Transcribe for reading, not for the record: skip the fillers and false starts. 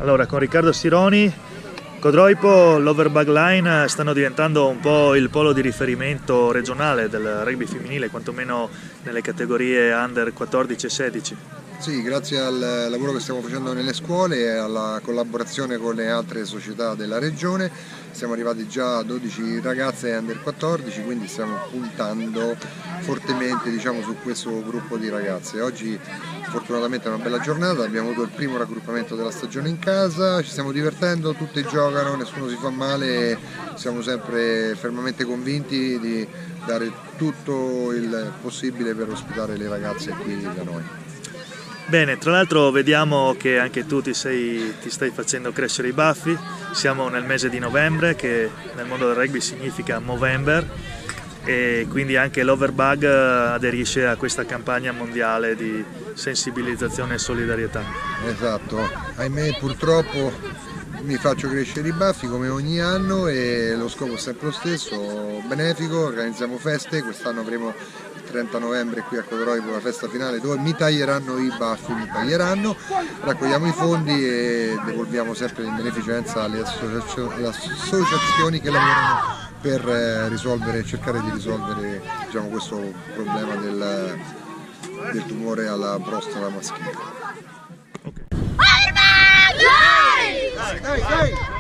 Allora, con Riccardo Sironi, Codroipo, l'Overbug Line stanno diventando un po' il polo di riferimento regionale del rugby femminile, quantomeno nelle categorie under 14 e 16. Sì, grazie al lavoro che stiamo facendo nelle scuole e alla collaborazione con le altre società della regione siamo arrivati già a 12 ragazze under 14, quindi stiamo puntando fortemente, diciamo, su questo gruppo di ragazze. Oggi fortunatamente è una bella giornata, abbiamo avuto il primo raggruppamento della stagione in casa, ci stiamo divertendo, tutte giocano, nessuno si fa male e siamo sempre fermamente convinti di dare tutto il possibile per ospitare le ragazze qui da noi. Bene, tra l'altro vediamo che anche tu ti stai facendo crescere i baffi, siamo nel mese di novembre che nel mondo del rugby significa Movember e quindi anche l'Overbug aderisce a questa campagna mondiale di sensibilizzazione e solidarietà. Esatto, ahimè purtroppo mi faccio crescere i baffi come ogni anno e lo scopo è sempre lo stesso, benefico, organizziamo feste, quest'anno avremo il 30 novembre qui a Codroipo la festa finale dove mi taglieranno i baffi, raccogliamo i fondi e devolviamo sempre in beneficenza alle associazioni che lavorano per cercare di risolvere, diciamo, questo problema del tumore alla prostata maschile. Okay. Hey!